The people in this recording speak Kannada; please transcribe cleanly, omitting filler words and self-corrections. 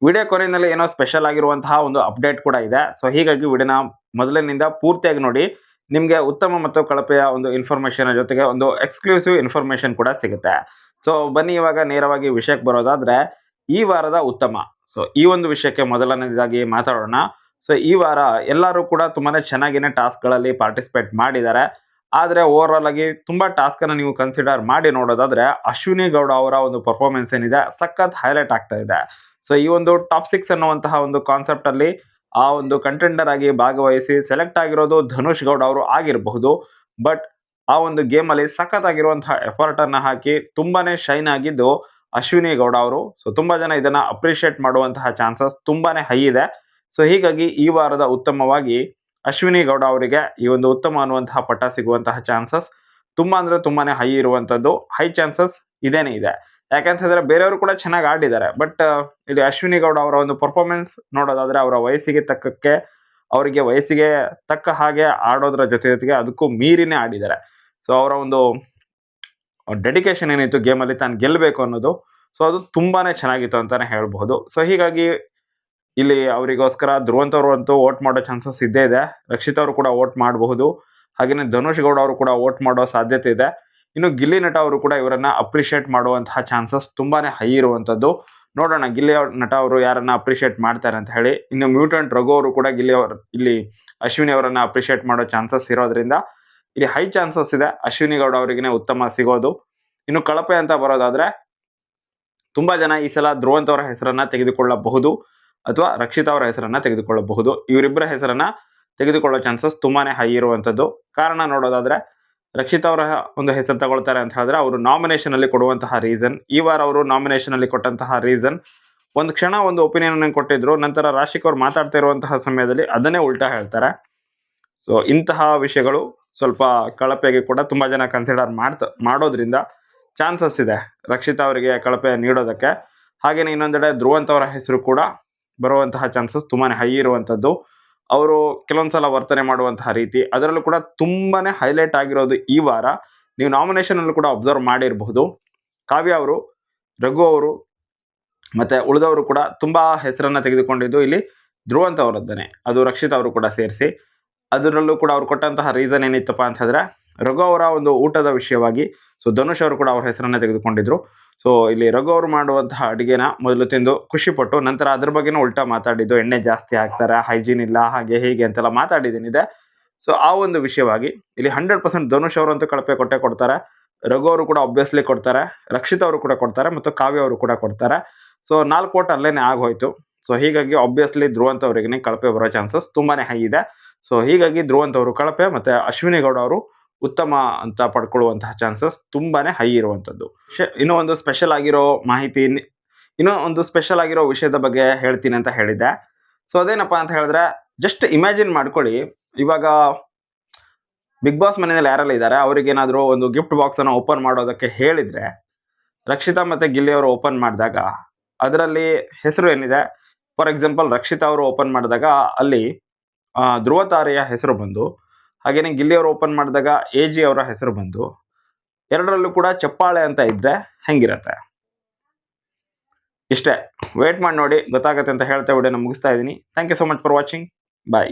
ವಿಡಿಯೋ ಕೊನೆಯಲ್ಲಿ ಏನೋ ಸ್ಪೆಷಲ್ ಆಗಿರುವಂತಹ ಒಂದು ಅಪ್ಡೇಟ್ ಕೂಡ ಇದೆ. ಸೊ ಹೀಗಾಗಿ ವಿಡಿಯೋನ ಮೊದಲಿನಿಂದ ಪೂರ್ತಿಯಾಗಿ ನೋಡಿ. ನಿಮಗೆ ಉತ್ತಮ ಮತ್ತು ಕಳಪೆಯ ಒಂದು ಇನ್ಫಾರ್ಮೇಷನ್ ಜೊತೆಗೆ ಒಂದು ಎಕ್ಸ್ಕ್ಲೂಸಿವ್ ಇನ್ಫಾರ್ಮೇಷನ್ ಕೂಡ ಸಿಗುತ್ತೆ. ಸೊ ಬನ್ನಿ ಇವಾಗ ನೇರವಾಗಿ ವಿಷಯಕ್ಕೆ ಬರೋದಾದ್ರೆ, ಈ ವಾರದ ಉತ್ತಮ. ಸೊ ಈ ಒಂದು ವಿಷಯಕ್ಕೆ ಮೊದಲನೇದಾಗಿ ಮಾತಾಡೋಣ. ಸೊ ಈ ವಾರ ಎಲ್ಲರೂ ಕೂಡ ತುಂಬಾನೇ ಚೆನ್ನಾಗಿನೇ ಟಾಸ್ಕ್ಗಳಲ್ಲಿ ಪಾರ್ಟಿಸಿಪೇಟ್ ಮಾಡಿದ್ದಾರೆ. ಆದರೆ ಓವರ್ ಆಲ್ ಆಗಿ ತುಂಬಾ ಟಾಸ್ಕ್ ಅನ್ನು ನೀವು ಕನ್ಸಿಡರ್ ಮಾಡಿ ನೋಡೋದಾದ್ರೆ, ಅಶ್ವಿನಿ ಗೌಡ ಅವರ ಒಂದು ಪರ್ಫಾರ್ಮೆನ್ಸ್ ಏನಿದೆ ಸಖತ್ ಹೈಲೈಟ್ ಆಗ್ತಾ ಇದೆ. ಸೊ ಈ ಒಂದು ಟಾಪ್ 6 ಅನ್ನುವಂತಹ ಒಂದು ಕಾನ್ಸೆಪ್ಟ್ ಅಲ್ಲಿ ಆ ಒಂದು ಕಂಟೆಂಡರ್ ಆಗಿ ಭಾಗವಹಿಸಿ ಸೆಲೆಕ್ಟ್ ಆಗಿರೋದು ಧನುಷ್ ಗೌಡ ಅವರು ಆಗಿರಬಹುದು. ಬಟ್ ಆ ಒಂದು ಗೇಮ್ ಅಲ್ಲಿ ಸಖತ್ ಆಗಿರುವಂತಹ ಎಫರ್ಟ್ ಅನ್ನ ಹಾಕಿ ತುಂಬಾನೇ ಶೈನ್ ಆಗಿದ್ದು ಅಶ್ವಿನಿ ಗೌಡ ಅವರು. ಸೊ ತುಂಬಾ ಜನ ಇದನ್ನ ಅಪ್ರಿಶಿಯೇಟ್ ಮಾಡುವಂತಹ ಚಾನ್ಸಸ್ ತುಂಬಾನೇ ಹೈ ಇದೆ. ಸೊ ಹೀಗಾಗಿ ಈ ವಾರದ ಉತ್ತಮವಾಗಿ ಅಶ್ವಿನಿ ಗೌಡ ಅವರಿಗೆ ಈ ಒಂದು ಉತ್ತಮ ಅನ್ನುವಂತಹ ಪಟ್ಟ ಸಿಗುವಂತಹ ಚಾನ್ಸಸ್ ತುಂಬಾ ಅಂದ್ರೆ ತುಂಬಾನೇ ಹೈ ಇರುವಂತದ್ದು. ಹೈ ಚಾನ್ಸಸ್ ಇದೇನೇ ಇದೆ. ಯಾಕಂತ ಹೇಳಿದ್ರೆ ಬೇರೆಯವರು ಕೂಡ ಚೆನ್ನಾಗಿ ಆಡಿದ್ದಾರೆ. ಬಟ್ ಇಲ್ಲಿ ಅಶ್ವಿನಿ ಗೌಡ ಅವರ ಒಂದು ಪರ್ಫಾರ್ಮೆನ್ಸ್ ನೋಡೋದಾದ್ರೆ ಅವರ ಅವರಿಗೆ ವಯಸ್ಸಿಗೆ ತಕ್ಕ ಹಾಗೆ ಆಡೋದ್ರ ಜೊತೆಗೆ ಅದಕ್ಕೂ ಮೀರಿನೇ ಆಡಿದ್ದಾರೆ. ಸೊ ಅವರ ಒಂದು ಡೆಡಿಕೇಶನ್ ಏನಿತ್ತು ಗೇಮಲ್ಲಿ ತಾನು ಗೆಲ್ಲಬೇಕು ಅನ್ನೋದು, ಸೊ ಅದು ತುಂಬಾನೇ ಚೆನ್ನಾಗಿತ್ತು ಅಂತಾನೆ ಹೇಳ್ಬಹುದು. ಸೊ ಹೀಗಾಗಿ ಇಲ್ಲಿ ಅವರಿಗೋಸ್ಕರ ಧ್ರುವಂತವರು ಅಂತೂ ವೋಟ್ ಮಾಡೋ ಚಾನ್ಸಸ್ ಇದ್ದೇ ಇದೆ. ರಕ್ಷಿತ್ ಅವರು ಕೂಡ ವೋಟ್ ಮಾಡಬಹುದು. ಹಾಗೆಯೇ ಧನುಷ್ ಗೌಡ ಅವರು ಕೂಡ ವೋಟ್ ಮಾಡೋ ಸಾಧ್ಯತೆ ಇದೆ. ಇನ್ನು ಗಿಲ್ಲಿ ನಟ ಅವರು ಕೂಡ ಇವರನ್ನ ಅಪ್ರಿಶಿಯೇಟ್ ಮಾಡುವಂತಹ ಚಾನ್ಸಸ್ ತುಂಬಾನೇ ಹೈ ಇರುವಂತದ್ದು. ನೋಡೋಣ ಗಿಲ್ಲಿ ನಟ ಅವರು ಯಾರನ್ನ ಅಪ್ರಿಶಿಯೇಟ್ ಮಾಡ್ತಾರೆ ಅಂತ ಹೇಳಿ. ಇನ್ನು ಮ್ಯೂಟೆಂಟ್ ರಘು ಅವರು ಕೂಡ ಇಲ್ಲಿ ಅಶ್ವಿನಿ ಅವರನ್ನ ಅಪ್ರಿಶಿಯೇಟ್ ಮಾಡೋ ಚಾನ್ಸಸ್ ಇರೋದ್ರಿಂದ ಇಲ್ಲಿ ಹೈ ಚಾನ್ಸಸ್ ಇದೆ ಅಶ್ವಿನಿ ಗೌಡ ಅವರಿಗೆ ಉತ್ತಮ ಸಿಗೋದು. ಇನ್ನು ಕಳಪೆ ಅಂತ ಬರೋದಾದ್ರೆ, ತುಂಬಾ ಜನ ಈ ಸಲ ಧ್ರುವಂತ್ ಅವರ ಹೆಸರನ್ನ ತೆಗೆದುಕೊಳ್ಳಬಹುದು ಅಥವಾ ರಕ್ಷಿತ್ ಅವರ ಹೆಸರನ್ನ ತೆಗೆದುಕೊಳ್ಳಬಹುದು. ಇವರಿಬ್ಬರ ಹೆಸರನ್ನ ತೆಗೆದುಕೊಳ್ಳೋ ಚಾನ್ಸಸ್ ತುಂಬಾನೇ ಹೈ ಇರುವಂತದ್ದು. ಕಾರಣ ನೋಡೋದಾದ್ರೆ, ರಕ್ಷಿತ್ ಅವರ ಒಂದು ಹೆಸರು ತಗೊಳ್ತಾರೆ ಅಂತ ಹೇಳಿದ್ರೆ ಅವರು ನಾಮಿನೇಷನ್ ಅಲ್ಲಿ ಕೊಡುವಂತಹ ರೀಸನ್, ಈ ವಾರ ಅವರು ನಾಮಿನೇಷನ್ ಅಲ್ಲಿ ಕೊಟ್ಟಂತಹ ರೀಸನ್, ಒಂದು ಕ್ಷಣ ಒಂದು ಒಪಿನಿಯನ್ ಕೊಟ್ಟಿದ್ರು, ನಂತರ ರಾಶಿಕ್ ಅವರು ಮಾತಾಡ್ತಾ ಇರುವಂತಹ ಸಮಯದಲ್ಲಿ ಅದನ್ನೇ ಉಲ್ಟಾ ಹೇಳ್ತಾರೆ. ಸೊ ಇಂತಹ ವಿಷಯಗಳು ಸ್ವಲ್ಪ ಕಳಪೆಗೆ ಕೂಡ ತುಂಬಾ ಜನ ಕನ್ಸಿಡರ್ ಮಾಡೋದ್ರಿಂದ ಚಾನ್ಸಸ್ ಇದೆ ರಕ್ಷಿತ್ ಅವರಿಗೆ ಕಳಪೆ ನೀಡೋದಕ್ಕೆ. ಹಾಗೇನೆ ಇನ್ನೊಂದೆಡೆ ಧ್ರುವಂತ್ ಅವರ ಹೆಸರು ಕೂಡ ಬರುವಂತಹ ಚಾನ್ಸಸ್ ತುಂಬಾನೇ ಹೈ ಇರುವಂತದ್ದು. ಅವರು ಕೆಲವೊಂದ್ಸಲ ವರ್ತನೆ ಮಾಡುವಂತಹ ರೀತಿ ಅದರಲ್ಲೂ ಕೂಡ ತುಂಬಾನೇ ಹೈಲೈಟ್ ಆಗಿರೋದು ಈ ವಾರ. ನೀವು ನಾಮಿನೇಷನ್ ಅಲ್ಲೂ ಕೂಡ ಅಬ್ಸರ್ವ್ ಮಾಡಿರಬಹುದು. ಕಾವ್ಯ ಅವರು, ರಘು ಅವರು ಮತ್ತೆ ಉಳಿದವರು ಕೂಡ ತುಂಬಾ ಹೆಸರನ್ನ ತೆಗೆದುಕೊಂಡಿದ್ದು ಇಲ್ಲಿ ಧ್ರುವಂತ್ ಅವರದ್ದೇನೆ, ಅದು ರಕ್ಷಿತ್ ಅವರು ಕೂಡ ಸೇರಿಸಿ. ಅದರಲ್ಲೂ ಕೂಡ ಅವ್ರು ಕೊಟ್ಟಂತಹ ರೀಸನ್ ಏನಿತ್ತಪ್ಪ ಅಂತ ಹೇಳಿದ್ರೆ, ರಘು ಅವರ ಒಂದು ಊಟದ ವಿಷಯವಾಗಿ ಸೊ ಧನುಷ್ ಅವರು ಕೂಡ ಅವ್ರ ಹೆಸರನ್ನ ತೆಗೆದುಕೊಂಡಿದ್ರು. ಸೊ ಇಲ್ಲಿ ರಘು ಅವರು ಮಾಡುವಂತಹ ಅಡುಗೆನ ಮೊದಲು ತಿಂದು ಖುಷಿಪಟ್ಟು ನಂತರ ಅದ್ರ ಬಗ್ಗೆನೂ ಉಲ್ಟಾ ಮಾತಾಡಿದ್ದು, ಎಣ್ಣೆ ಜಾಸ್ತಿ ಹಾಕ್ತಾರೆ, ಹೈಜೀನ್ ಇಲ್ಲ, ಹಾಗೆ ಹೀಗೆ ಅಂತೆಲ್ಲ ಮಾತಾಡಿದ್ದೇನಿದೆ. ಸೊ ಆ ಒಂದು ವಿಷಯವಾಗಿ ಇಲ್ಲಿ 100% ಧನುಷ್ ಅವರಂತೂ ಕಳಪೆ ಕೊಡ್ತಾರೆ. ರಘು ಅವರು ಕೂಡ ಆಬ್ವಿಯಸ್ಲಿ ಕೊಡ್ತಾರೆ, ರಕ್ಷಿತ್ ಅವರು ಕೂಡ ಕೊಡ್ತಾರೆ ಮತ್ತು ಕಾವ್ಯ ಅವರು ಕೂಡ ಕೊಡ್ತಾರೆ. ಸೊ 4 ಓಟ್ ಅಲ್ಲೇನೆ ಆಗೋಯ್ತು. ಸೊ ಹೀಗಾಗಿ ಆಬ್ವಿಯಸ್ಲಿ ಧ್ರುವಂತ್ ಅವರಿಗೆ ಕಳಪೆ ಬರೋ ಚಾನ್ಸಸ್ ತುಂಬಾನೇ ಹೈ ಇದೆ. ಸೊ ಹೀಗಾಗಿ ಧ್ರುವಂತ್ ಅವರು ಕಳಪೆ ಮತ್ತೆ ಅಶ್ವಿನಿ ಗೌಡ ಅವರು ಉತ್ತಮ ಅಂತ ಪಡ್ಕೊಳ್ಳುವಂತಹ ಚಾನ್ಸಸ್ ತುಂಬಾನೇ ಹೈ ಇರುವಂತದ್ದು. ಇನ್ನೂ ಒಂದು ಸ್ಪೆಷಲ್ ಆಗಿರೋ ಮಾಹಿತಿ, ಇನ್ನೂ ಒಂದು ಸ್ಪೆಷಲ್ ಆಗಿರೋ ವಿಷಯದ ಬಗ್ಗೆ ಹೇಳ್ತೀನಿ ಅಂತ ಹೇಳಿದ್ದೆ. ಸೊ ಅದೇನಪ್ಪ ಅಂತ ಹೇಳಿದ್ರೆ, ಜಸ್ಟ್ ಇಮ್ಯಾಜಿನ್ ಮಾಡ್ಕೊಳ್ಳಿ, ಇವಾಗ ಬಿಗ್ ಬಾಸ್ ಮನೆಯಲ್ಲಿ ಯಾರೆಲ್ಲ ಇದ್ದಾರೆ ಅವ್ರಿಗೇನಾದರೂ ಒಂದು ಗಿಫ್ಟ್ ಬಾಕ್ಸ್ ಅನ್ನು ಓಪನ್ ಮಾಡೋದಕ್ಕೆ ಹೇಳಿದ್ರೆ, ರಕ್ಷಿತಾ ಮತ್ತೆ ಗಿಲ್ಲಿ ಅವರು ಓಪನ್ ಮಾಡಿದಾಗ ಅದರಲ್ಲಿ ಹೆಸರು ಏನಿದೆ, ಫಾರ್ ಎಕ್ಸಾಂಪಲ್ ರಕ್ಷಿತಾ ಅವರು ಓಪನ್ ಮಾಡಿದಾಗ ಅಲ್ಲಿ ಧ್ರುವ ತಾರೆಯ ಹೆಸರು ಬಂದು, ಹಾಗೇನೆ ಗಿಲ್ಲಿ ಅವರು ಓಪನ್ ಮಾಡಿದಾಗ AG ಅವರ ಹೆಸರು ಬಂದು, ಎರಡರಲ್ಲೂ ಕೂಡ ಚಪ್ಪಾಳೆ ಅಂತ ಇದ್ರೆ ಹೆಂಗಿರತ್ತೆ? ಇಷ್ಟೇ, ವೇಟ್ ಮಾಡಿ ನೋಡಿ, ಗೊತ್ತಾಗತ್ತೆ ಅಂತ ಹೇಳ್ತಾ ವಿಡಿಯೋನ ಮುಗಿಸ್ತಾ ಇದ್ದೀನಿ. Thank you so much for watching. Bye.